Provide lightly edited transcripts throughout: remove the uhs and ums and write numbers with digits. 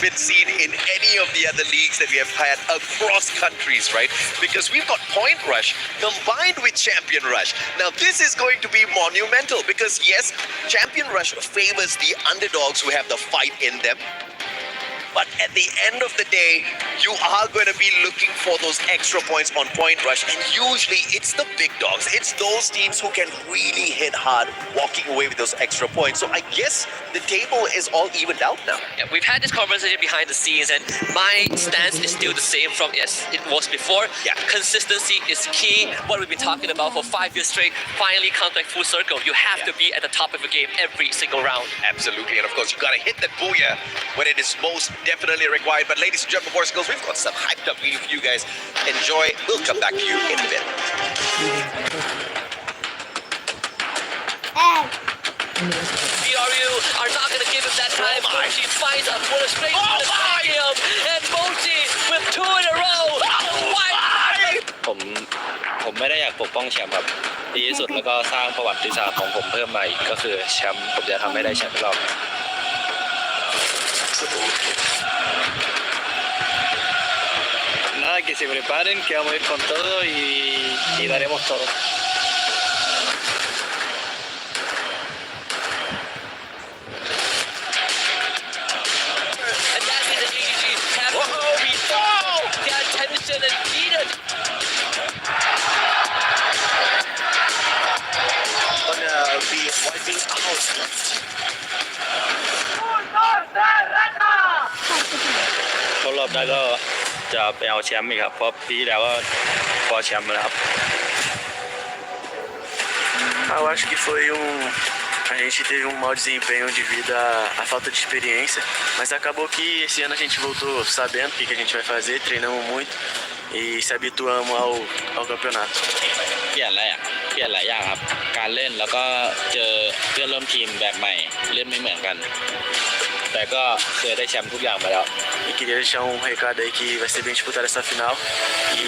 been seen in any of the other leagues that we have had across countries, right? Because we've got Point Rush combined with Champion Rush. Now this is going to be monumental because yes, Champion Rush favors the underdogs who have the fight in them. But at the end of the day, you are going to be looking for those extra points on Point Rush. And usually it's the big dogs. It's those teams who can really hit hard, walking away with those extra points. So I guess the table is all evened out now. Yeah, we've had this conversation behind the scenes, and my stance is still the same from as it was before. Yeah. Consistency is key. What we've been talking about for 5 years straight finally comes back full circle. You have to be at the top of the game every single round. Absolutely. And of course, you got to hit that booyah when it is most definitely required. But ladies and gentlemen, boys and girls, we've got some hyped up video for you guys. Enjoy. We'll come back to you in a bit. BRU are not going to give him that time. Mochi finds a bullet straight to the stadium. And Mochi with 2 in a row. Why? ผมไม่ได้อยากปกป้องแชมป์ครับดีที่สุดแล้วก็สร้างประวัติศาสตร์ของผมเพิ่มมาอีกก็คือแชมป์ผมจะทำให้ได้แชมป์รอบ Nada, que se preparen, que vamos a ir con todo y daremos todo. And that means that GGG have the attention and needed. Gonna be wiping out. เข้ารอบได้ก็จะไปเอาแชมป์อีกครับเพราะปีที่แล้วก็คว้าแชมป์มาแล้วครับ Eu acho que foi a gente teve um mau desempenho devido à falta de experiência, mas acabou que esse ano a gente voltou sabendo o que a gente vai fazer, treinamos muito e se habituamos ao campeonato. เปลี่ยนหลายอย่างครับการเล่นแล้วก็เจอเพื่อนร่วมทีมแบบใหม่เล่นไม่เหมือนกันแต่ก็เคยได้แชมป์ทุกอย่างมาแล้ว E queria deixar um recado aí que vai ser bem disputada essa final e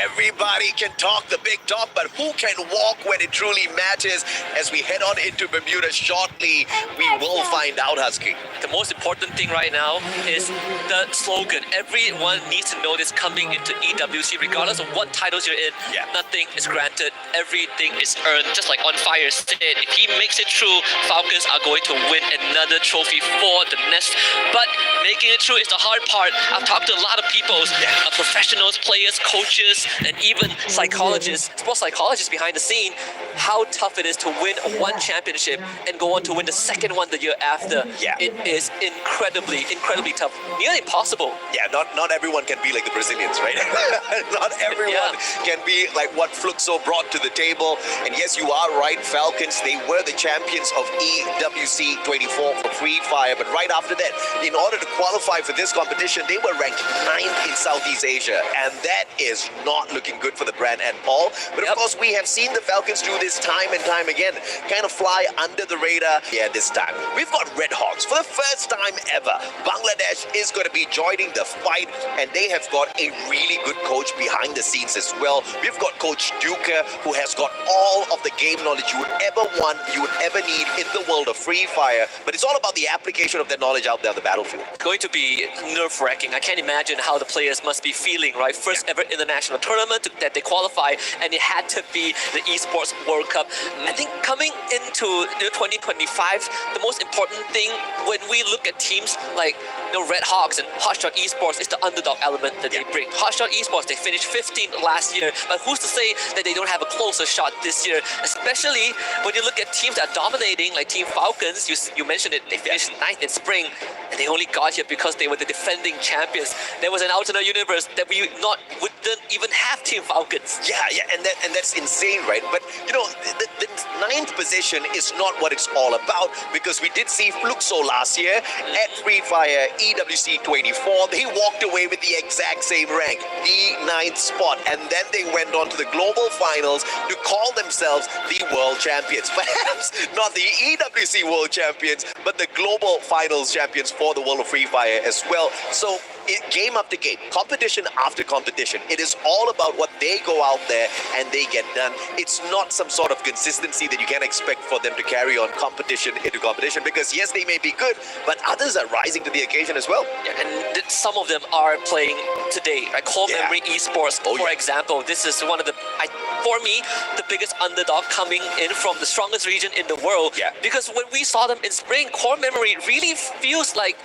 Everybody can talk the big talk, but who can walk when it truly matters? As we head on into Bermuda shortly, we will find out, Husky. The most important thing right now is the slogan. Everyone needs to know this coming into EWC, regardless of what titles you're in. Yeah. Nothing is granted. Everything is earned. Just like On Fire said, if he makes it through, Falcons are going to win another trophy for the Nest. But making it through is the hard part. I've talked to a lot of people, professionals, players, coaches, and even psychologists, sports psychologists behind the scene, how tough it is to win one championship and go on to win the second one the year after. Yeah. It is incredibly tough. Nearly impossible. Yeah, not everyone can be like the Brazilians, right? Not everyone can be like what Fluxo brought to the table. And yes, you are right, Falcons, they were the champions of EWC 24 for Free Fire. But right after that, in order to qualify for this competition, they were ranked 9th in Southeast Asia. And that is not looking good for the brand at all. But of course, we have seen the Falcons do this time and time again, kind of fly under the radar. Yeah, this time we've got RedHawks for the first time ever. Bangladesh is going to be joining the fight, and they have got a really good coach behind the scenes as well. We've got Coach Duca, who has got all of the game knowledge you would ever want, you would ever need in the world of Free Fire. But it's all about the application of that knowledge out there on the battlefield. It's going to be nerve-wracking. I can't imagine how the players must be feeling, right? First ever international tournament that they qualify, and it had to be the Esports World Cup. I think coming into 2025, the most important thing when we look at teams like RedHawks and Hotshot Esports is the underdog element that they bring. Hotshot Esports, they finished 15th last year, but who's to say that they don't have a closer shot this year? Especially when you look at teams that are dominating, like Team Falcons. You mentioned it, they finished 9th in spring, and they only got here because they were the defending champions. There was an alternate universe that we wouldn't even have Team Falcons. Yeah, and that's insane, right? But you know, the 9th position is not what it's all about, because we did see Fluxo last year at Free Fire EWC 24. They walked away with the exact same rank, the 9th spot, and then they went on to the global finals to call themselves the world champions. Perhaps not the EWC world champions, but the global finals champions for the world of Free Fire as well. So game after game, competition after competition. It is all about what they go out there and they get done. It's not some sort of consistency that you can expect for them to carry on competition into competition, because yes, they may be good, but others are rising to the occasion as well. Yeah, and some of them are playing today. Like Core Yeah. Memory Esports, for example, this is one of the, for me, the biggest underdog coming in from the strongest region in the world. Yeah. Because when we saw them in spring, Core Memory really feels like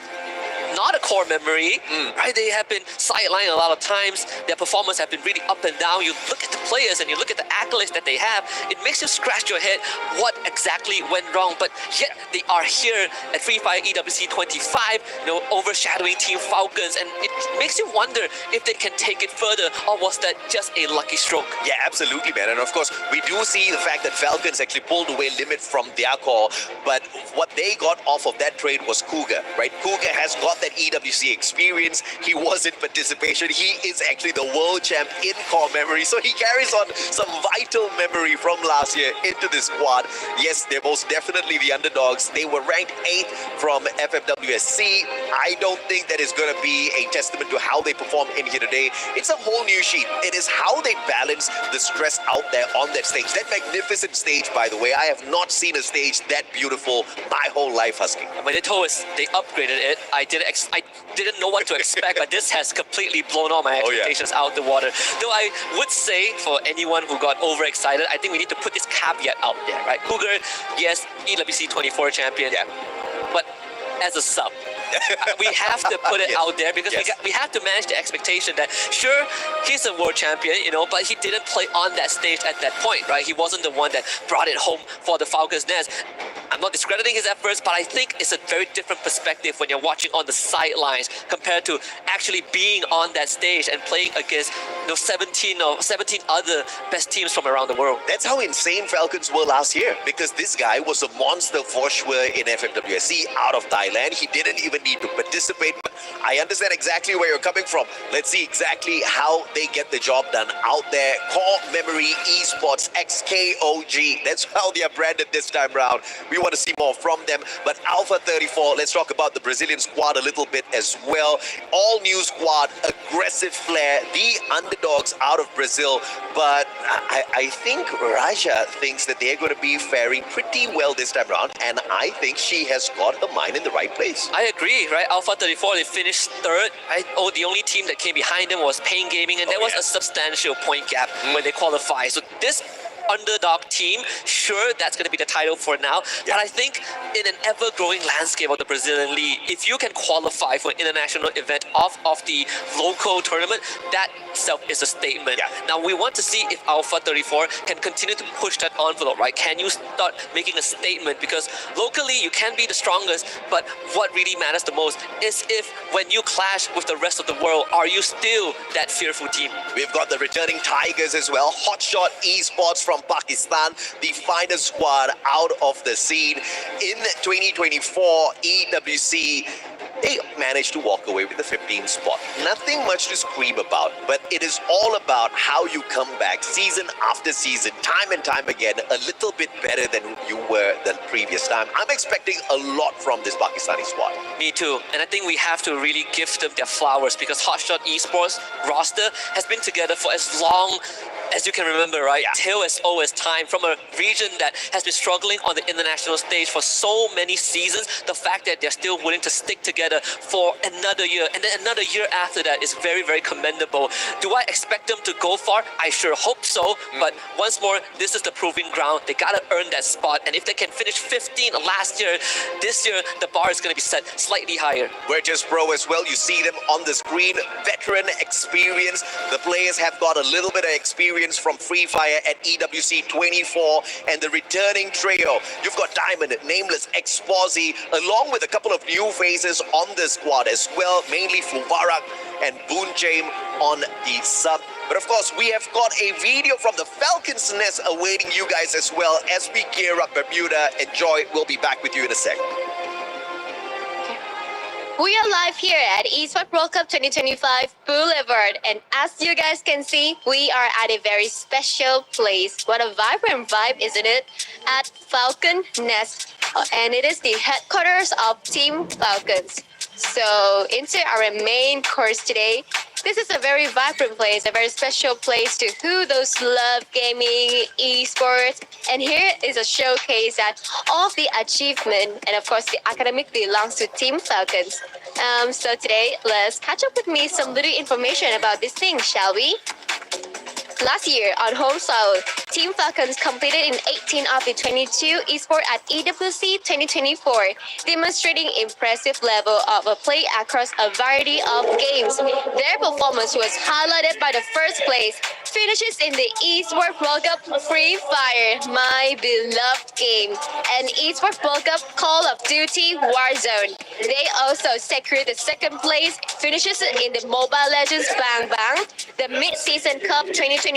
not a core memory, right? They have been sidelined a lot of times. Their performance have been really up and down. You look at the players and you look at the accolades that they have, it makes you scratch your head what exactly went wrong. But yet they are here at Free Fire EWC 25, overshadowing Team Falcons, and it makes you wonder if they can take it further, or was that just a lucky stroke? Yeah, absolutely, man. And of course, we do see the fact that Falcons actually pulled away limit from their core, but what they got off of that trade was Cougar, right? Cougar has got that EWC experience. He was in participation. He is actually the world champ in core memory, so he carries on some vital memory from last year into this squad. Yes, they're most definitely the underdogs. They were ranked 8th from FFWSC. I don't think that is going to be a testament to how they perform in here today. It's a whole new sheet. It is how they balance the stress out there on that stage. That magnificent stage, by the way. I have not seen a stage that beautiful my whole life, Husky. When they told us they upgraded it, I didn't know what to expect, but this has completely blown all my expectations out the water. Though I would say, for anyone who got overexcited, I think we need to put this caveat out there, right? Cougar, yes, EWC 24 champion, but as a sub. We have to put it out there, because we have to manage the expectation that, sure, he's a world champion, but he didn't play on that stage at that point, right? He wasn't the one that brought it home for the Falcons' nest. I'm not discrediting his efforts, but I think it's a very different perspective when you're watching on the sidelines compared to actually being on that stage and playing against 17 other best teams from around the world. That's how insane Falcons were last year, because this guy was a monster for sure in FFWSC out of Thailand. He didn't even need to participate. I understand exactly where you're coming from. Let's see exactly how they get the job done out there. Core Memory Esports XKOG. That's how they are branded this time round. We want to see more from them. But Alpha 34, let's talk about the Brazilian squad a little bit as well. All new squad, aggressive flair, the underdogs out of Brazil. But I think Raja thinks that they're going to be faring pretty well this time round, and I think she has got her mind in the right place. I agree, right? Alpha 34, they finished third. The only team that came behind them was Pain Gaming, and there was a substantial point gap when they qualified. So this underdog team, sure, that's going to be the title for now. But I think in an ever-growing landscape of the Brazilian League, if you can qualify for an international event off of the local tournament, that itself is a statement. Now, we want to see if Alpha 34 can continue to push that envelope, right? Can you start making a statement? Because locally, you can be the strongest, but what really matters the most is if when you clash with the rest of the world, are you still that fearful team? We've got the returning Tigers as well. Hotshot Esports from Pakistan, the finest squad out of the scene. In 2024 EWC, they managed to walk away with the 15th spot. Nothing much to scream about, but it is all about how you come back season after season, time and time again, a little bit better than you were the previous time. I'm expecting a lot from this Pakistani squad. Me too. And I think we have to really give them their flowers, because Hotshot Esports roster has been together for as long as you can remember, right? Till as old as time, from a region that has been struggling on the international stage for so many seasons. The fact that they're still willing to stick together for another year, and then another year after that, is very, very commendable. Do I expect them to go far? I sure hope so. But once more, this is the proving ground. They gotta earn that spot, and if they can finish 15 last year, this year the bar is gonna be set slightly higher. Virtus Pro as well, you see them on the screen. Veteran experience. The players have got a little bit of experience from Free Fire at EWC 24, and the returning trio. You've got Diamond, Nameless, Exposi, along with a couple of new faces on the squad as well, mainly Fuvarak and Boonjaim on the sub. But of course, we have got a video from the Falcons' nest awaiting you guys as well as we gear up Bermuda. Enjoy. We'll be back with you in a sec. We are live here at Esports World Cup 2025 Boulevard, and as you guys can see, we are at a very special place. What a vibrant vibe, isn't it? At Falcon Nest, and it is the headquarters of Team Falcons. So into our main course today. This is a very vibrant place, a very special place to who those love gaming, esports, and here is a showcase that all of the achievement and of course the academic belongs to Team Falcons. So today, let's catch up with me some little information about this thing, shall we? Last year on home soil, Team Falcons competed in 18 of the 22 esports at EWC 2024, demonstrating impressive level of play across a variety of games. Their performance was highlighted by the first place finishes in the Esports World Cup Free Fire, my beloved game, and Esports World Cup Call of Duty Warzone. They also secured the second place finishes in the Mobile Legends Bang Bang, the Mid-Season Cup 2024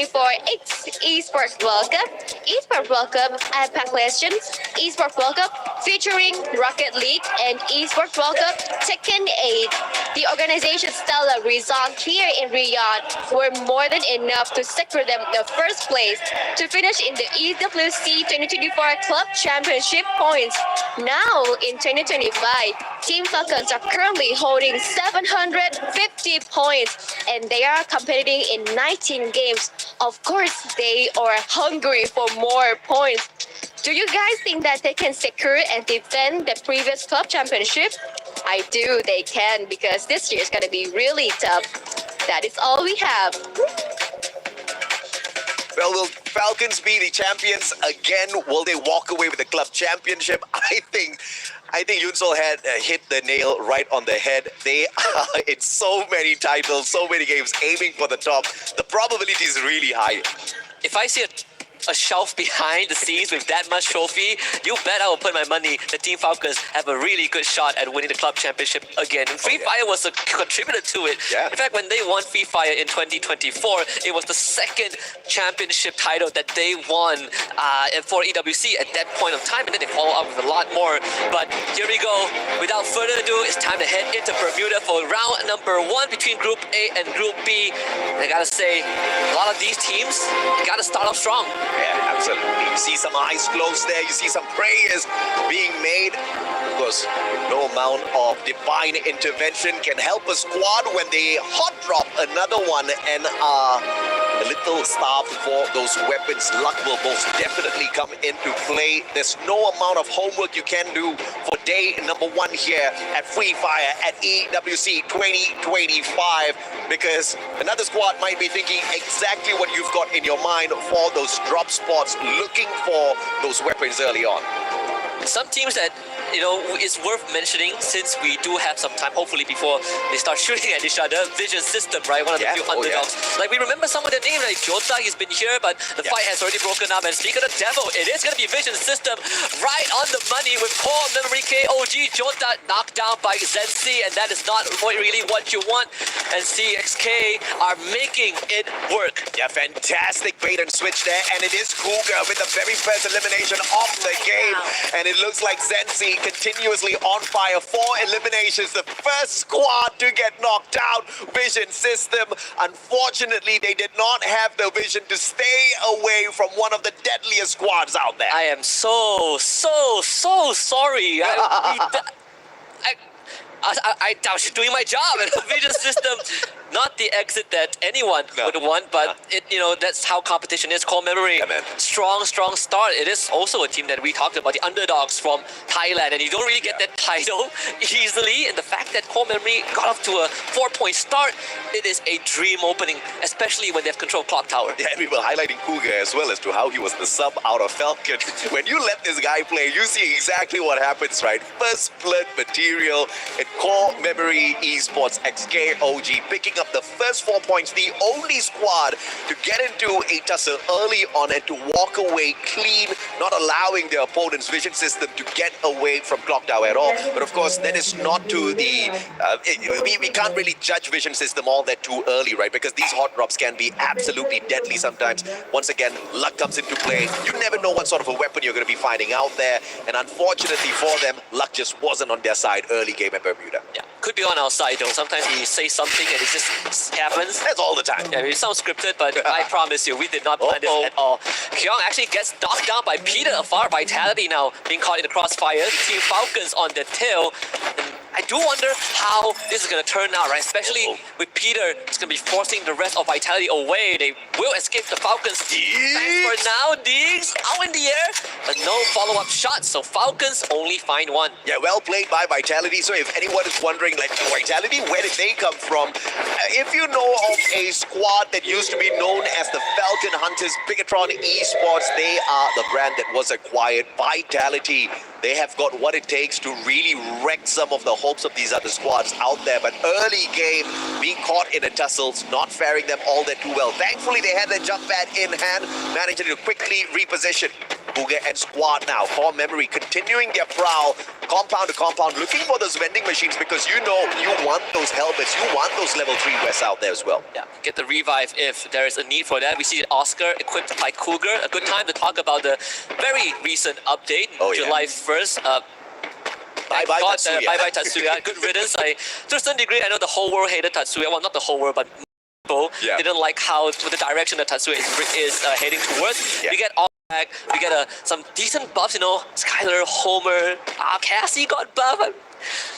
Esports World Cup, Esports World Cup Apex Legends, Esports World Cup featuring Rocket League, and Esports World Cup Tekken 8. The organization's stellar result here in Riyadh were more than enough to secure them the first place to finish in the EWC 2024 Club Championship points. Now, in 2025, Team Falcons are currently holding 750 points and they are competing in 19 games. Of course, they are hungry for more points. Do you guys think that they can secure and defend the previous club championship? I do, they can, because this year is going to be really tough. That is all we have. Well, will Falcons be the champions again? Will they walk away with the club championship? I think Yunsol had hit the nail right on the head. They are in so many titles, so many games, aiming for the top. The probability is really high. If I see a shelf behind the scenes with that much trophy, you bet I will put my money the Team Falcons have a really good shot at winning the club championship again. And Free Fire was a contributor to it. Yeah. In fact, when they won Free Fire in 2024, it was the second championship title that they won for EWC at that point of time, and then they follow up with a lot more. But here we go. Without further ado, it's time to head into Bermuda for round number 1 between Group A and Group B. And I gotta say, a lot of these teams, they gotta start off strong. Yeah, absolutely. You see some eyes closed there. You see some prayers being made. Of course, no amount of divine intervention can help a squad when they hot drop another one and are a little starved for those weapons. Luck will most definitely come into play. There's no amount of homework you can do for day number 1 here at Free Fire at EWC 2025, because another squad might be thinking exactly what you've got in your mind for those drop spots, looking for those weapons early on. Some teams that, you know, it's worth mentioning since we do have some time, hopefully before they start shooting at each other. Vision System, right? One of the few underdogs. Like, we remember some of their names, like Jota, he's been here, but the fight has already broken up. And speaking of the devil, it is going to be Vision System right on the money with core memory KOG. Jota knocked down by Zensi, and that is not really what you want. And CXK are making it work. Yeah, fantastic bait and switch there, and it is Cougar with the very first elimination of the game. And it looks like Zensi continuously on fire. 4 eliminations, the first squad to get knocked out. Vision System, unfortunately, they did not have the vision to stay away from one of the deadliest squads out there. I am so sorry. I was doing my job, and the Vision System, not the exit that anyone would want, but it, you know, that's how competition is. Core Memory, strong start. It is also a team that we talked about, the underdogs from Thailand, and you don't really get that title easily. And the fact that Core Memory got off to a 4-point start, it is a dream opening, especially when they have control of Clock Tower. Yeah, and we were highlighting Cougar as well as to how he was the sub out of Falcon. When you let this guy play, you see exactly what happens, right? First blood material in Core Memory Esports XKOG, picking up the first 4 points, the only squad to get into a tussle early on and to walk away clean, not allowing their opponent's Vision System to get away from Clock Tower at all. But of course, that is not to the... we can't really judge Vision System all that too early, right? Because these hot drops can be absolutely deadly sometimes. Once again, luck comes into play. You never know what sort of a weapon you're going to be finding out there. And unfortunately for them, luck just wasn't on their side early game at Bermuda. Yeah, could be on our side though. Sometimes we say something and it just happens. That's all the time. Yeah, it sounds scripted, but I promise you, we did not plan this at all. Kyung actually gets knocked down by Peter. A far Vitality now being caught in the crossfire. Team Falcons on the tail. And I do wonder how this is going to turn out, right? Especially with Peter, it's going to be forcing the rest of Vitality away. They will escape the Falcons. Thanks for now, Diggs out in the air, but no follow-up shots. So Falcons only find one. Yeah, well played by Vitality. So if anyone is wondering, like, Vitality, where did they come from? If you know of a squad that used to be known as the Falcon Hunters, Bigatron Esports, they are the brand that was acquired. Vitality, they have got what it takes to really wreck some of the hopes of these other squads out there. But early game, being caught in a tussles, not faring them all that too well. Thankfully, they had their jump pad in hand, managing to quickly reposition. Booger and squad now, Core Memory continuing their prowl, compound to compound, looking for those vending machines because you know you want those helmets, you want those level 3 Wests out there as well. Yeah, get the revive if there is a need for that. We see Oscar equipped by Cougar. A good time to talk about the very recent update, July 1st. Bye-bye Tatsuya. Bye-bye Tatsuya. Good riddance. To a certain degree, I know the whole world hated Tatsuya. Well, not the whole world, but people didn't like how the direction that Tatsuya is heading towards. We get all back. We get some decent buffs, you know, Skylar, Homer, Cassie got buff.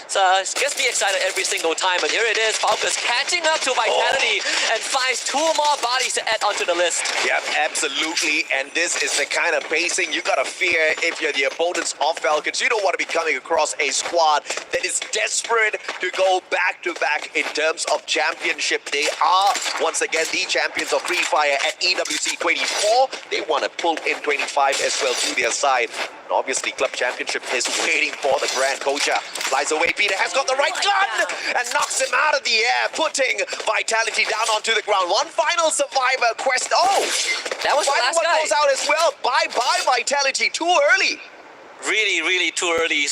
So it gets me excited every single time, but here it is, Falcons catching up to Vitality and finds 2 more bodies to add onto the list. Yep, absolutely, and this is the kind of pacing you gotta fear if you're the opponents of Falcons. You don't want to be coming across a squad that is desperate to go back-to-back in terms of championship. They are, once again, the champions of Free Fire at EWC 24. They want to pull in 25 as well to their side. And obviously, Club Championship is waiting for the Grand Kocha. Flies away, Peter has got the right gun and knocks him out of the air, putting Vitality down onto the ground. One final survivor quest. Oh, that was the last one guy. goes out as well. Bye-bye, Vitality. Too early. Really, really too early.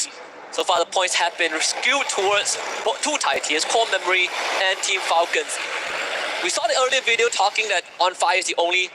So far, the points have been skewed towards 2 Titans, Core Memory and Team Falcons. We saw the earlier video talking that On Fire is the only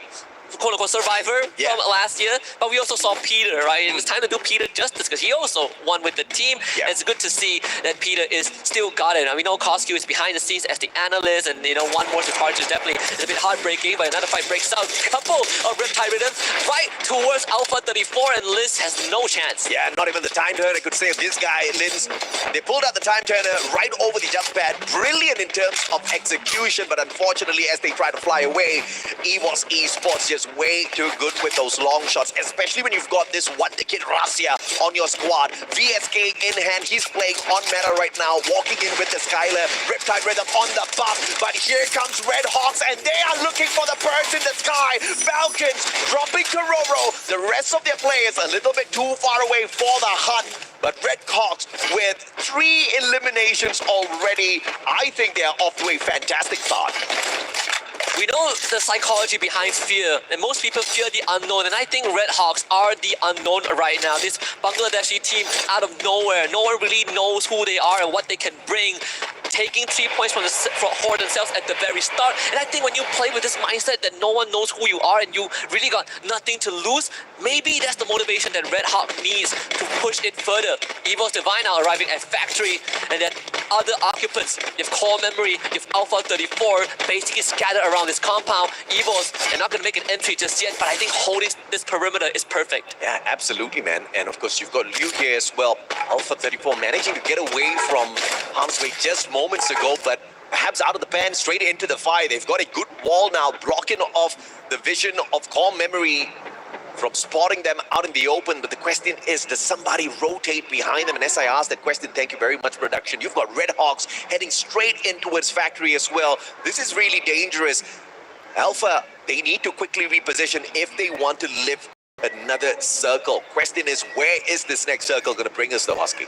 quote-unquote survivor from last year, but we also saw Peter, right? It was time to do Peter justice because he also won with the team. It's good to see that Peter is still got it. I mean, we know Koskiu is behind the scenes as the analyst, and you know, one more to charge is definitely a bit heartbreaking, but another fight breaks out. Couple of Riptide Rhythms right towards Alpha 34, and Liz has no chance. Yeah, not even the time turner could save this guy, Linz. They pulled out the time turner right over the jump pad. Brilliant in terms of execution, but unfortunately, as they try to fly away, EVOS Esports just way too good with those long shots, especially when you've got this Wonder-Kid Rasia on your squad. VSK in hand, he's playing on meta right now, walking in with the Skylar, Riptide Rhythm on the buff, but here comes RedHawks, and they are looking for the birds in the sky. Falcons dropping to Roro. The rest of their players a little bit too far away for the hunt, but RedHawks with 3 eliminations already. I think they are off to a fantastic start. We know the psychology behind fear, and most people fear the unknown, and I think RedHawks are the unknown right now. This Bangladeshi team out of nowhere, no one really knows who they are and what they can bring. Taking 3 points for themselves at the very start, and I think when you play with this mindset that no one knows who you are and you really got nothing to lose, maybe that's the motivation that RedHawk needs to push it further. EVOS Divine now arriving at Factory, and then other occupants, if Core Memory, if Alpha 34, basically scattered around this compound. EVOS, they're not going to make an entry just yet, but I think holding this perimeter is perfect. Yeah, absolutely, man. And of course, you've got Liu here as well. Alpha 34 managing to get away from harm's way just moments ago, but perhaps out of the pan, straight into the fire. They've got a good wall now, blocking off the vision of Core Memory from spotting them out in the open. But the question is, does somebody rotate behind them? And as I asked that question, thank you very much, production. You've got RedHawks heading straight in towards Factory as well. This is really dangerous. Alpha, they need to quickly reposition if they want to live another circle. Question is, where is this next circle going to bring us, though, Husky?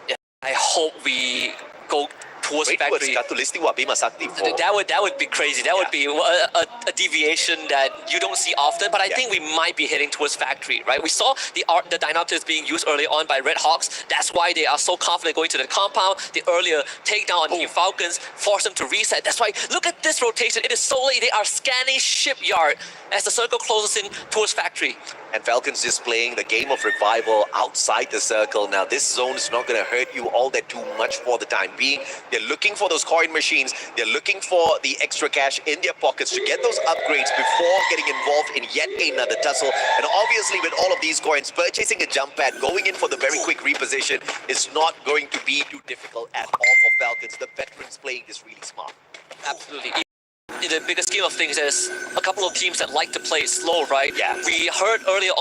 Yeah, I hope we go towards Factory. That would be crazy. That would be a deviation that you don't see often, but I think we might be heading towards Factory, right? We saw the Dynopters being used early on by RedHawks. That's why they are so confident going to the compound. The earlier takedown on Team Falcons forced them to reset. That's why, look at this rotation. It is so late. They are scanning Shipyard as the circle closes in towards Factory. And Falcons just playing the game of revival outside the circle. Now, this zone is not going to hurt you all that too much for the time being. They're looking for those coin machines. They're looking for the extra cash in their pockets to get those upgrades before getting involved in yet another tussle. And obviously, with all of these coins, purchasing a jump pad, going in for the very quick reposition is not going to be too difficult at all for Falcons. The veterans playing this really smart. Absolutely. In the bigger scheme of things, there's a couple of teams that like to play slow, right? Yeah. We heard earlier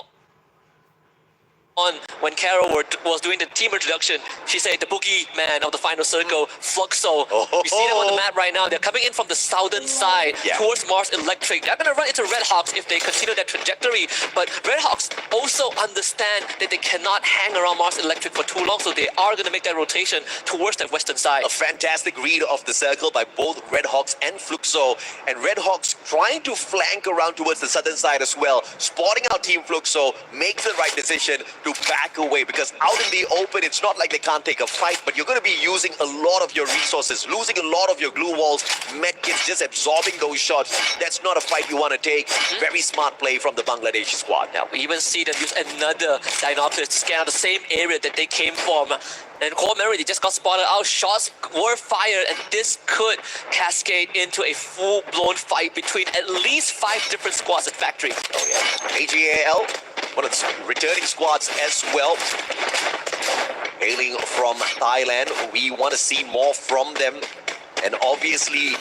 on when Carol was doing the team introduction, she said the boogeyman of the final circle, Fluxo. We see them on the map right now. They're coming in from the southern side towards Mars Electric. They're going to run into RedHawks if they continue that trajectory. But RedHawks also understand that they cannot hang around Mars Electric for too long, so they are going to make that rotation towards that western side. A fantastic read of the circle by both RedHawks and Fluxo. And RedHawks trying to flank around towards the southern side as well. Spotting out Team Fluxo, makes the right decision to back away, because out in the open, it's not like they can't take a fight, but you're going to be using a lot of your resources, losing a lot of your glue walls, medkits, just absorbing those shots. That's not a fight you want to take. Very smart play from the Bangladeshi squad. Now, we even see them use another binoculars to scan out the same area that they came from. And Core Memory, they just got spotted out. Shots were fired, and this could cascade into a full-blown fight between at least 5 different squads at Factory. AGAL, one of the returning squads as well. Hailing from Thailand, we want to see more from them. And obviously,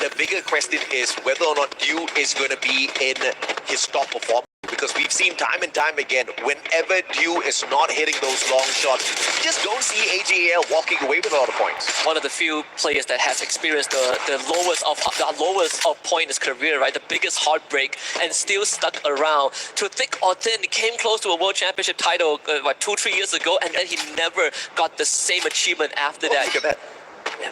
the bigger question is whether or not Dew is going to be in his top performance. Because we've seen time and time again, whenever Dew is not hitting those long shots, you just don't see AGAL walking away with a lot of points. One of the few players that has experienced the lowest of point in his career, right? The biggest heartbreak, and still stuck around. To thick or thin, he came close to a world championship title 2-3 years ago, and then he never got the same achievement after that. Look at that.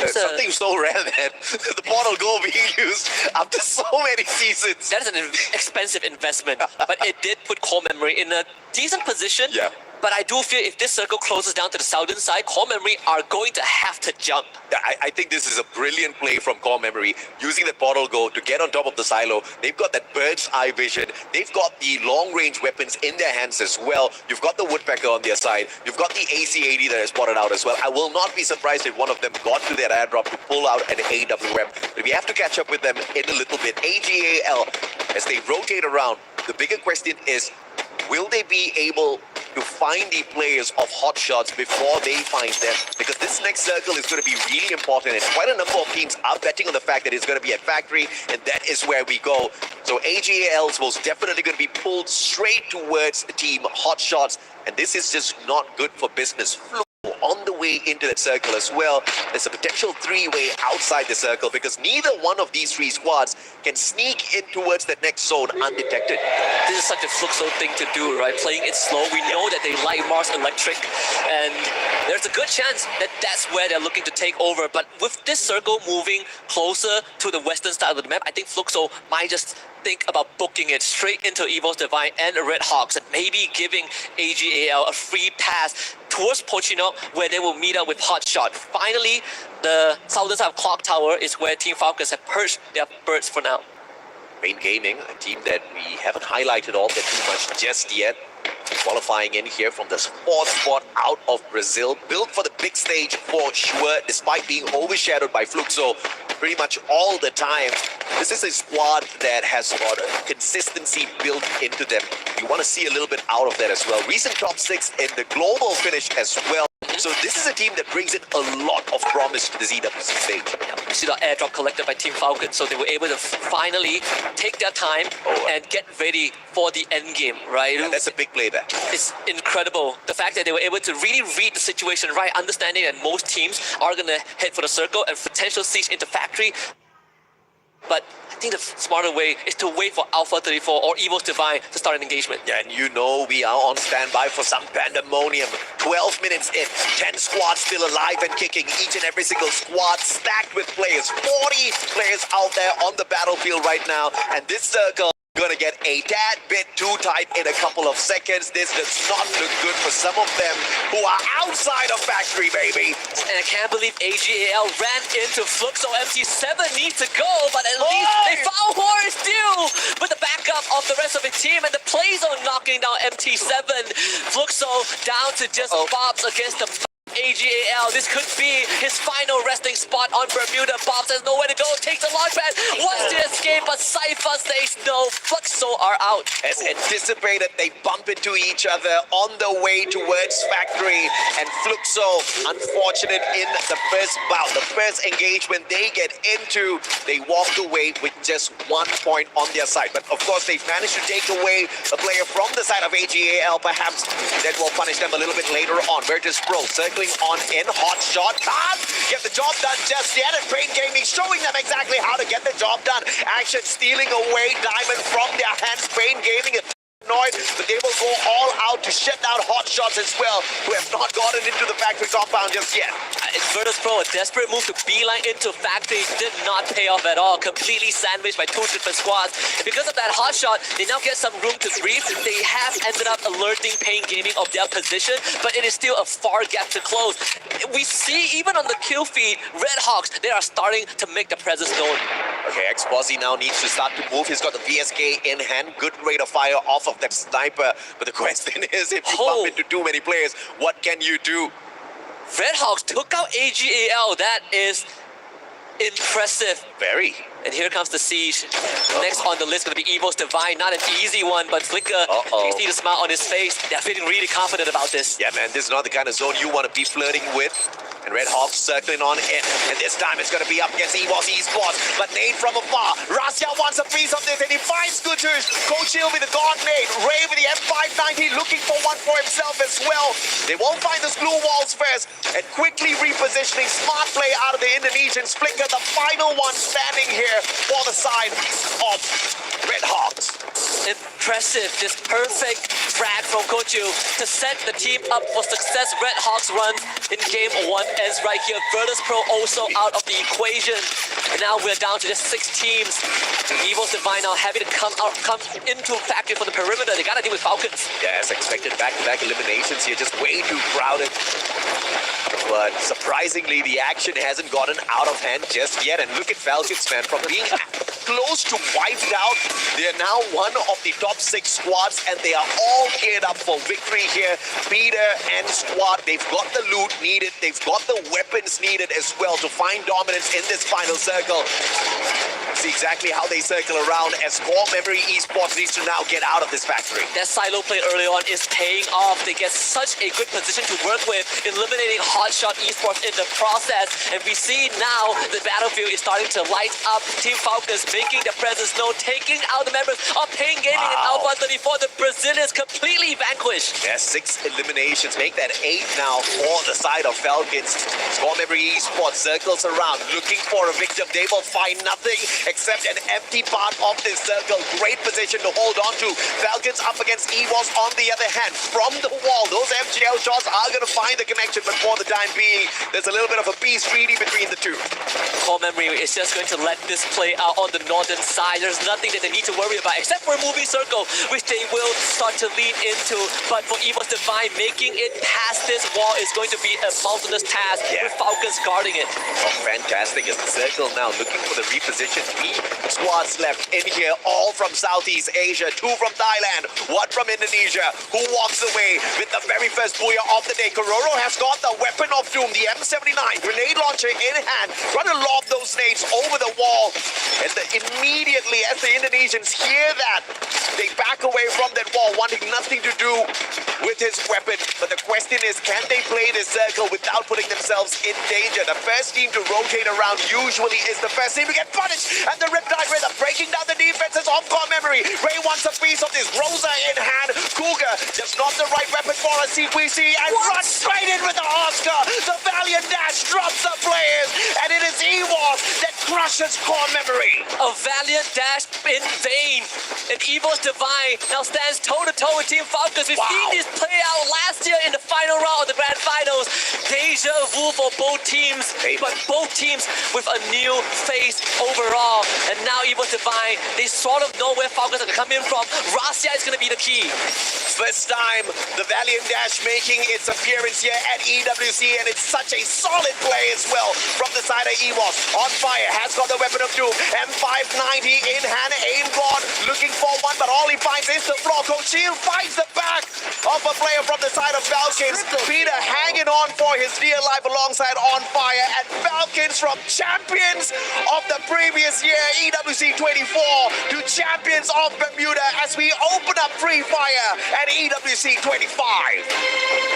Something so rare, man. The portal goal being used after so many seasons. That is an expensive investment, but it did put Core Memory in a decent position. Yeah. But I do fear if this circle closes down to the southern side, Core Memory are going to have to jump. I think this is a brilliant play from Core Memory, using the portal go to get on top of the silo. They've got that bird's eye vision. They've got the long-range weapons in their hands as well. You've got the Woodpecker on their side. You've got the AC-80 that is spotted out as well. I will not be surprised if one of them got to their airdrop to pull out an AWM. But we have to catch up with them in a little bit. AGAL, as they rotate around, the bigger question is, will they be able to find the players of hot shots before they find them? Because this next circle is going to be really important, and quite a number of teams are betting on the fact that it's going to be at Factory, and that is where we go. So AGAL is most definitely going to be pulled straight towards Team Hot Shots, and this is just not good for business. On the way into that circle as well, there's a potential 3-way outside the circle, because neither one of these 3 squads can sneak in towards that next zone undetected. This is such a Fluxo thing to do, right? Playing it slow. We know that they like Mars Electric, and there's a good chance that that's where they're looking to take over. But with this circle moving closer to the western side of the map, I think Fluxo might just think about booking it straight into Evo's Divine and RedHawks, and maybe giving AGAL a free pass towards Pochino, where they will meet up with Hotshot. Finally, the southern side of Clock Tower is where Team Falcons have perched their birds for now. Rain Gaming, a team that we haven't highlighted all that too much just yet. Qualifying in here from the 4th spot out of Brazil. Built for the big stage for sure, despite being overshadowed by Fluxo pretty much all the time. This is a squad that has got consistency built into them. You want to see a little bit out of that as well. Recent top 6 in the global finish as well. So this is a team that brings in a lot of promise to the ZWC stage. You see the airdrop collected by Team Falcon, so they were able to finally take their time and get ready for the end game, right? Yeah, that's a big play there. It's incredible. The fact that they were able to really read the situation right, understanding that most teams are going to head for the circle and potential siege into Factory. But I think the smarter way is to wait for Alpha 34 or Evo's Divine to start an engagement. Yeah, and you know we are on standby for some pandemonium. 12 minutes in, 10 squads still alive and kicking. Each and every single squad stacked with players. 40 players out there on the battlefield right now. And this circle Gonna get a tad bit too tight in a couple of seconds. This does not look good for some of them who are outside of factory, baby. And I can't believe AGAL ran into Fluxo. MT7 needs to go, but at least they found Horus due with the backup of the rest of the team, and the play zone knocking down MT7. Fluxo down to just Bobs against the AGAL. This could be his final resting spot on Bermuda. Bobs has nowhere to go, takes a launch pad, wants to escape, but Cypher says no. Fluxo are out. As anticipated, they bump into each other on the way towards factory, and Fluxo, unfortunate in the first bout, the first engagement they get into, they walked away with just 1 point on their side. But of course, they've managed to take away a player from the side of AGAL. Perhaps that will punish them a little bit later on. Virtus Pro circling on in, hot shot, can't get the job done just yet, and Pain Gaming showing them exactly how to get the job done. Action stealing away Diamond from their hands. Pain Gaming is annoyed, but they will go all out to shut down hot shots as well, who have not gotten into the factory compound just yet. Virtus Pro, a desperate move to beeline into factory, did not pay off at all. Completely sandwiched by 2 different squads. And because of that hot shot, they now get some room to breathe. They have ended up alerting Pain Gaming of their position, but it is still a far gap to close. We see even on the kill feed, RedHawks, they are starting to make their presence known. Okay, X-Bozzy now needs to start to move. He's got the VSK in hand. Good rate of fire off of that sniper. But the question is, if you bump into too many players, what can you do? RedHawks took out AGAL. That is impressive. Very. And here comes the siege. Next on the list going to be Evo's Divine. Not an easy one, but Flicker, you see the smile on his face. They're feeling really confident about this. Yeah, man, this is not the kind of zone you want to be flirting with. And RedHawks circling on in. And this time it's going to be up against Esports. But nade from afar. Rasia wants a piece of this, and he finds Scooters. Coach Hill with the God nade. Ray with the M590 looking for one for himself as well. They won't find the glue walls first. And quickly repositioning. Smart play out of the Indonesians. Flicker, the final one standing here for the side of RedHawks. Impressive, just perfect frag from Kochu to set the team up for success. RedHawks run in game 1 ends right here. Virtus Pro also out of the equation. And now we're down to just 6 teams. Evo's Divine now having to come into factory for the perimeter. They gotta deal with Falcons. Yeah, as expected, back-to-back eliminations here, just way too crowded. But surprisingly, the action hasn't gotten out of hand just yet. And look at Falcons, man, from being close to wiped out, they are now one of the top 6 squads, and they are all geared up for victory here. Peter and squad, they've got the loot needed, they've got the weapons needed as well to find dominance in this final circle. See exactly how they circle around as Core Memory Esports needs to now get out of this factory. That silo play early on is paying off. They get such a good position to work with, eliminating Hotshot Esports in the process. And we see now the battlefield is starting to light up. Team Falcons making their presence known, taking out the members of Pain Gaming and Alpha 34. The Brazilians completely vanquished. Yeah, 6 eliminations, make that 8 now for the side of Falcons. Core Memory Esports circles around, looking for a victim. They will find nothing except an empty part of this circle. Great position to hold on to. Falcons up against EVOS on the other hand. From the wall, those FGL shots are going to find the connection, but for the time being, there's a little bit of a peace treaty between the two. Core Memory is just going to let this play out on the northern side. There's nothing that they need to worry about except for a moving circle, which they will start to lean into. But for Evo's Divine, making it past this wall is going to be a mountainous task with Falcons guarding it. Oh, fantastic is the circle now, looking for the reposition. 3 squads left in here, all from Southeast Asia, 2 from Thailand, 1 from Indonesia. Who walks away with the very first booyah of the day? Kororo has got the weapon of doom, the M79, grenade launcher in hand, trying to lob those nades over the wall. And immediately as the Indonesians hear that, they back away from that wall, wanting nothing to do with his weapon. But the question is, can they play this circle without putting themselves in danger? The first team to rotate around usually is the first team to get punished. And the Riptide Rhythm breaking down the defenses of Core Memory. Ray wants a piece of this. Rosa in hand. Cougar just not the right weapon for a CQC and runs straight in with the Oscar. The Valiant Dash drops the players, and it is EVOS that crushes Core Memory. A valiant dash in vain. And Evo's Divine now stands toe-to-toe with Team Falcons. We've seen this play out last year in the final round of the grand finals. Deja vu for both teams, but both teams with a new face overall. And now Evo Divine, they sort of know where Falcons are coming from. Rasia is going to be the key. First time the Valiant Dash making its appearance here at EWC, and it's such a solid play as well from the side of EWOS. On fire, has got the weapon of doom. M590 in hand, aimbot, looking for one, but all he finds is the floor. Shield finds the back of a player from the side of Falcons. Peter hanging on for his dear life alongside On Fire, and Falcons from champions of the previous year, EWC 24, to champions of Bermuda as we open up Free Fire at EWC 25.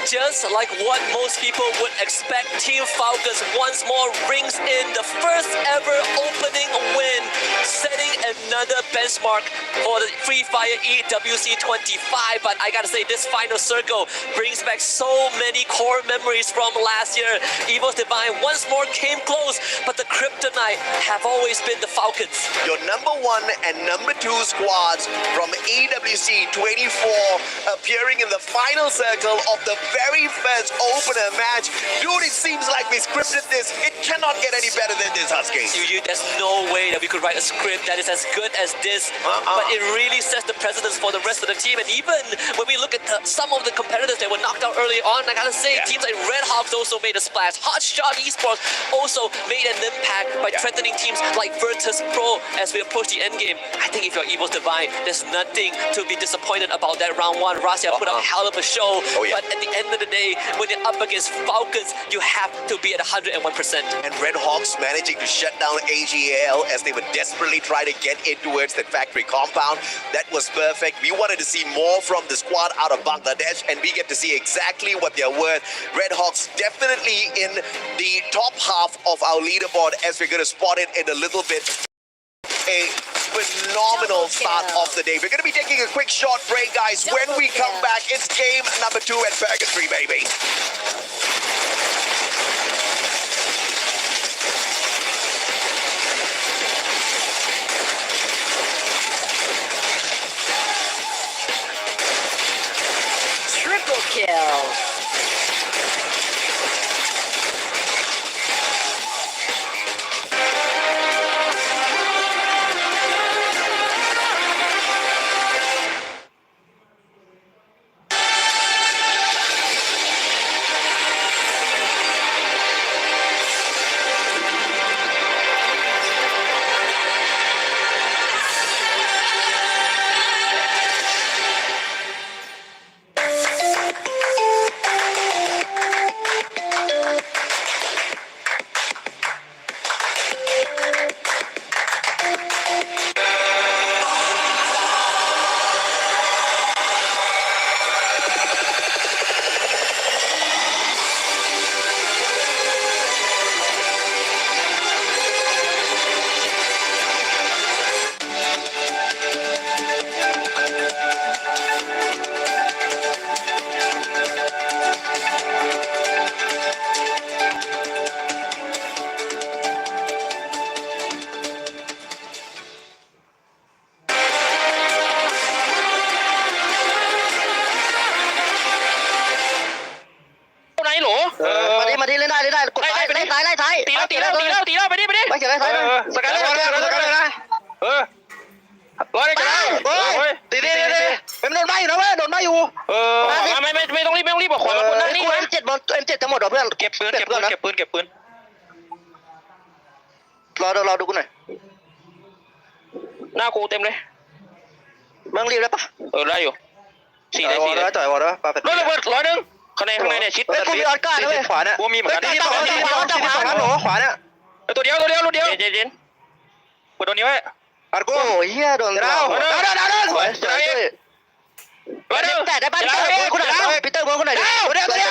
Just like what most people would expect, Team Falcons once more rings in the first ever opening win, setting another benchmark for the Free Fire EWC 25. But I gotta say, this final circle brings back so many core memories from last year. Evo's Divine once more came close, but the kryptonite have always been the Falcons. Your number 1 and number 2 squads from EWC 24 appearing in the final circle of the very first opener match. Dude, it seems like we scripted this. It cannot get any better than this, Huskies. There's no way that we could write a script that is as good as this, but it really sets the precedence for the rest of the team. And even when we look at some of the competitors that were knocked out early on, I gotta say, teams like RedHawks also made a splash. Hotshot Esports also made an impact by threatening teams like Virtus Pro as we approach the end game. I think if you're Evo's Divine, there's nothing to be disappointed about that round 1. Rasia put up a hell of a show, but at the end of the day, when you're up against Falcons, you have to be at 101%. And RedHawks managing to shut down AGL as they would desperately try to get in towards that factory compound. That was perfect. We wanted to see more from the squad out of Bangladesh, and we get to see exactly what they're worth. RedHawks definitely in the top half of our leaderboard, as we're going to spot it in a little bit. A phenomenal start of the day. We're going to be taking a quick short break, guys. When we come back, it's game number 2 at Purgatory, baby. Triple kill. M7 จะหมดเหรอเพื่อนเก็บปืนรอดูกูหน่อยหน้ากูเต็มเลยมึงรีบได้ปะได้อยู่4 ได้จ่อยวอร์ดปาเป็ดระเบิด100ข้างในเนี่ยชิดกูมีออดก้าด้วยขวาเนี่ยกูมีเหมือนกันที่2นัดหรอขวาเนี่ยตัวเดียวเย็นกดตัวนี้ไว้อัดกูโอ้ยเหี้ยโดนดาวสวยแต่ได้บ้านกูหน่อยปีเตอร์กูหน่อยตัวเดียว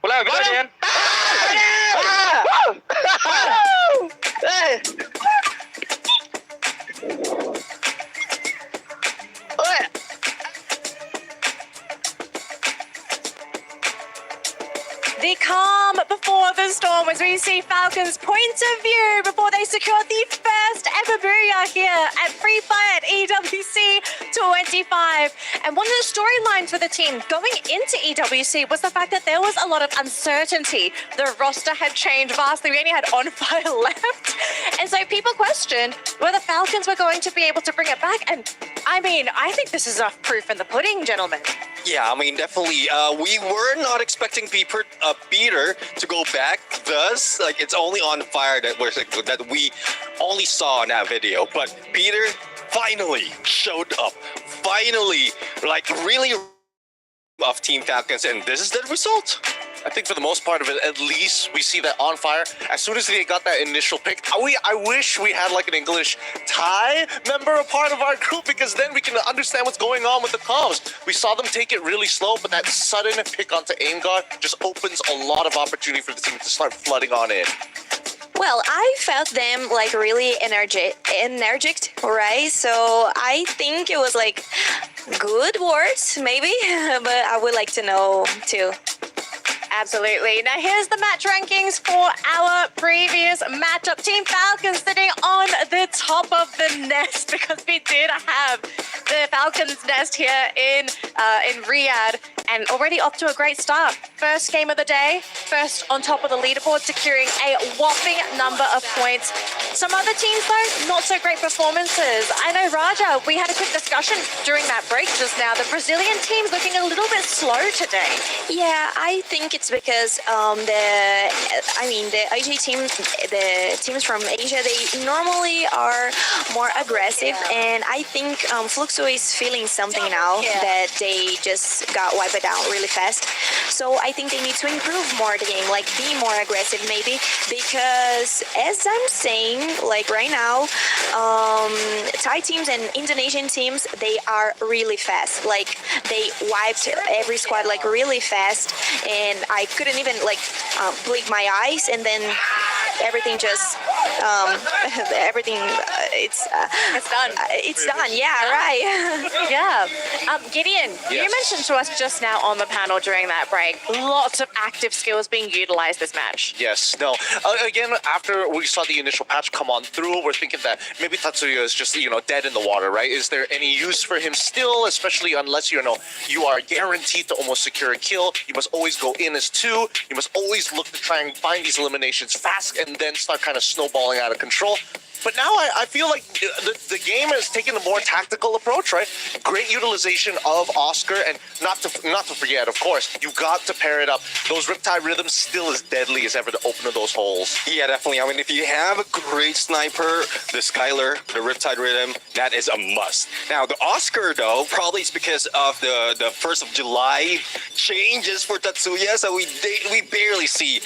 กูแล้วพี่เจนเฮ้ยThe calm for the Storm as we see Falcons' point of view before they secure the first ever booyah here at Free Fire at EWC 25. And one of the storylines for the team going into EWC was the fact that there was a lot of uncertainty. The roster had changed vastly. We only had On Fire left. And so people questioned whether Falcons were going to be able to bring it back. And I mean, I think this is a proof in the pudding, gentlemen. Yeah, I mean, definitely. We were not expecting Peter to go back. Thus, like, it's only On Fire that we only saw in that video. But Peter finally showed up. Finally, like, really of Team Falcons, and this is the result. I think for the most part of it, at least we see that On Fire, as soon as they got that initial pick, I wish we had like an English Thai member a part of our group, because then we can understand what's going on with the comms. We saw them take it really slow, but that sudden pick onto Aim God just opens a lot of opportunity for the team to start flooding on in. Well, I felt them like really energetic, right? So I think it was like good words, maybe, but I would like to know too. Absolutely. Now here's the match rankings for our previous matchup. Team Falcons sitting on the top of the nest, because we did have the Falcons nest here in Riyadh, and already off to a great start. First game of the day, first on top of the leaderboard, securing a whopping number of points. Some other teams though, not so great performances. I know, Raja, we had a quick discussion during that break just now. The Brazilian team's looking a little bit slow today. Yeah, I think it's because the AJ team, the teams from Asia, they normally are more aggressive, and I think Fluxo is feeling something now that they just got wiped out really fast. So I think they need to improve more the game, like be more aggressive maybe, because as I'm saying, like right now, Thai teams and Indonesian teams, they are really fast. Like they wiped every squad like really fast, and I couldn't even like blink my eyes, and then everything just it's done. It's done. Yeah, right. Yeah. Gideon, you mentioned to us just now on the panel during that break, lots of active skills being utilized this match. Yes, no. Again, after we saw the initial patch come on through, we're thinking that maybe Tatsuya is just, dead in the water, right? Is there any use for him still, especially unless, you are guaranteed to almost secure a kill? You must always go in as two. You must always look to try and find these eliminations fast and then start kind of snowballing out of control. But now I feel like the game has taken a more tactical approach, right? Great utilization of Oscar, and not to forget, of course, you got to pair it up. Those Riptide rhythms still as deadly as ever to open those holes. Yeah, definitely. I mean, if you have a great sniper, the Skylar, the Riptide rhythm, that is a must. Now, the Oscar, though, probably is because of the 1st of July changes for Tatsuya, so we barely see,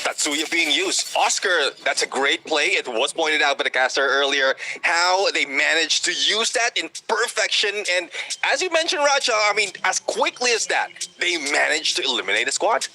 Tatsuya being used. Oscar, that's a great play. It was pointed out by the caster earlier how they managed to use that in perfection. And as you mentioned, Raja, I mean, as quickly as that, they managed to eliminate a squad.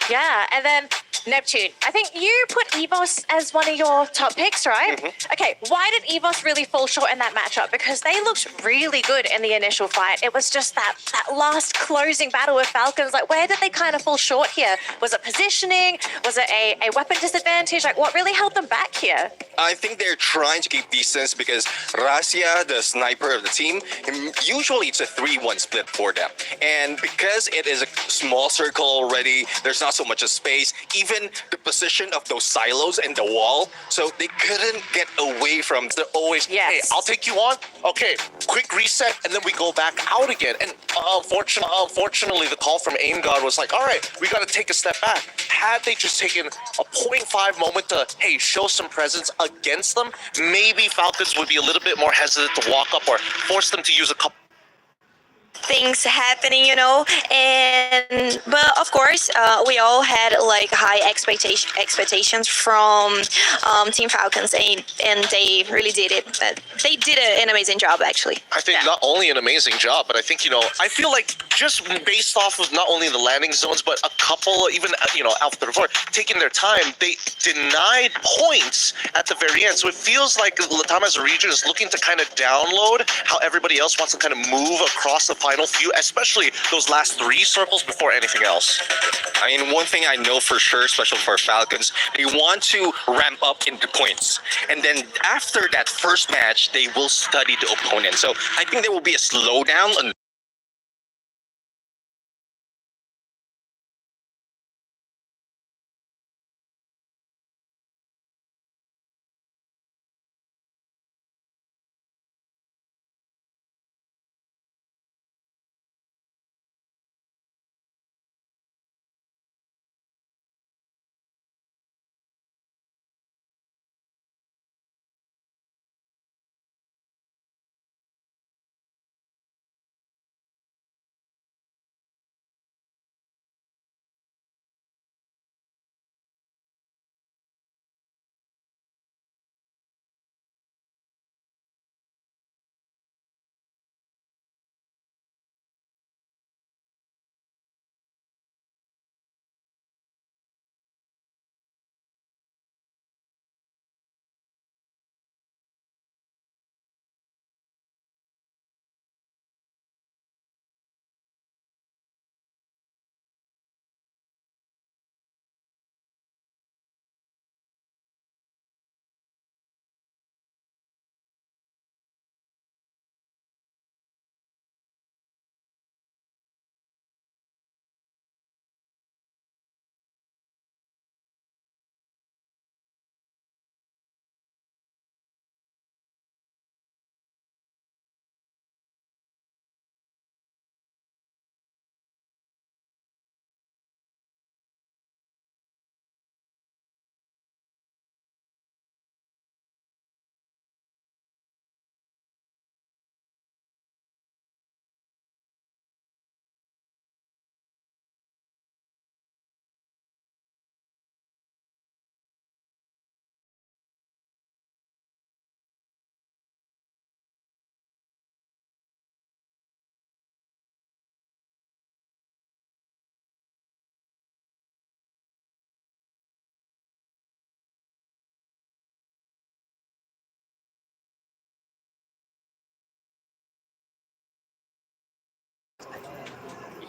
Yeah, and then Neptune, I think you put EVOS as one of your top picks, right? Mm-hmm. Okay, why did EVOS really fall short in that matchup? Because they looked really good in the initial fight. It was just that last closing battle with Falcons. Like, where did they kind of fall short here? Was it positioning? Was it a weapon disadvantage? Like, what really held them back here? I think they're trying to keep distance because Rasia, the sniper of the team, usually it's a 3-1 split for them. And because it is a small circle already, there's not so much of space, even the position of those silos and the wall, so they couldn't get away from the always, hey, I'll take you on, okay, quick reset, and then we go back out again. And unfortunately, the call from Aim God was like, all right, we got to take a step back. Had they just taken a 0.5 moment to, hey, show some presence against them, maybe Falcons would be a little bit more hesitant to walk up or force them to use a couple things happening, but of course we all had like high expectations from Team Falcons, and they really did it. They did an amazing job, actually. I think not only an amazing job, but I think, I feel like just based off of not only the landing zones, but a couple, even, Alpha 34, taking their time, they denied points at the very end. So it feels like Latam as a region is looking to kind of download how everybody else wants to kind of move across the final few, especially those last 3 circles before anything else. I mean, one thing I know for sure, especially for Falcons, they want to ramp up into points. And then after that first match, they will study the opponent. So I think there will be a slowdown on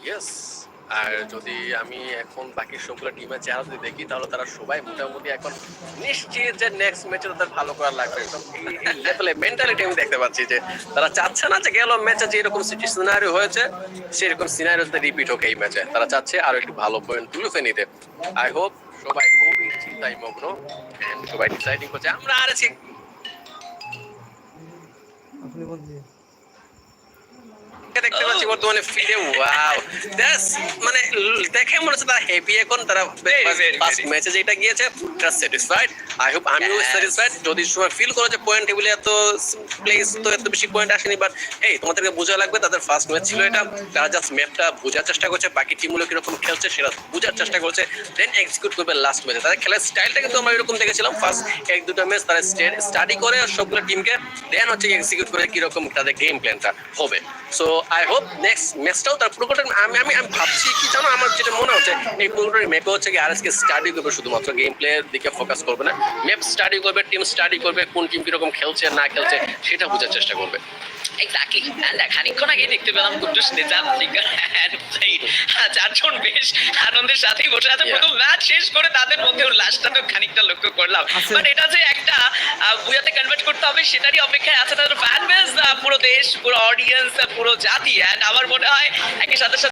yes আর যদি আমি এখন বাকি সবগুলো টিমের চেহারা যদি দেখি তাহলে তারা সবাই মোটামুটি এখন নিশ্চিত যে নেক্সট ম্যাচে তাদের ভালো করার লাগবে একদম এই লেভেলে মেন্টালিটি আমি দেখতে পাচ্ছি যে তারা চাচ্ছে না যে গেল ম্যাচে যে এরকম সিনারিও হয়েছে সেরকম সিনারিওতে রিপিট হোক এই ম্যাচে তারা চাচ্ছে আরো একটু ভালো পয়েন্ট তুলে নিতে আই হোপ সবাই খুবই চিন্তায় মগ্ন সবাই ডিসাইডিং করছে আমরা আরেছি দেখতে পাচ্ছি বর্তমানে ফিরে ওয়াও দ্যাটস মানে দেখে মনে হচ্ছে তারা হ্যাপি এখন তারা ফার্স্ট ম্যাচে যেটা গিয়েছে তারা স্যাটিসফাইড আই হোপ আমিও স্যাটিসফাইড যদি সময় ফিল করো যে পয়েন্ট টেবিলে এত প্লেস তো এত বেশি পয়েন্ট আসেনি বাট এই তোমাদেরকে বোঝা লাগবে তাদের ফার্স্ট ম্যাচ ছিল এটা তারা জাস্ট ম্যাপটা বোঝার চেষ্টা করছে বাকি টিমগুলো কিরকম খেলছে সেটা বোঝার চেষ্টা করছে দেন এক্সিকিউট করবে লাস্ট ম্যাচে তাদের খেলার স্টাইলটা কিন্তু আমরা এরকম দেখেছিলাম ফার্স্ট 1-2 ম্যাচ তারা স্টাডি করে সবগুলো টিমকে দেন হচ্ছে এক্সিকিউট করে কিরকম তাদের গেম প্ল্যানটা হবে সো আই হোপ নেক্সট ম্যাচটাও তার পুরোটা আমি ভাবছি কি জানো আমার যেটা মনে হচ্ছে এই পুরোটা ম্যাপে হচ্ছে কি আরএসকে স্টাডি করবে শুধুমাত্র গেম প্লের দিকে ফোকাস করবে না ম্যাপ স্টাডি করবে টিম স্টাডি করবে কোন টিম কিরকম খেলছে না খেলছে সেটা বোঝার চেষ্টা করবে এক্স্যাক্টলি খানিকক্ষণ আগে দেখতে পেলাম কুদ্দুস নিজাম ফিগার এন্ড সাইড চারজন বেশ আনন্দের সাথেই বসে আছে প্রথম ম্যাচ শেষ করে তাদের মধ্যে লাস্টটা তো খানিকটা লক্ষ্য করলাম বাট এটা যে একটা বুয়াতে কনভার্ট করতে হবে সেটারই অপেক্ষায় আছে তাদের ফ্যান বেস পুরো দেশ পুরো অডিয়েন্স পুরো জাতি এন্ড আমার মনে হয় একই সাথে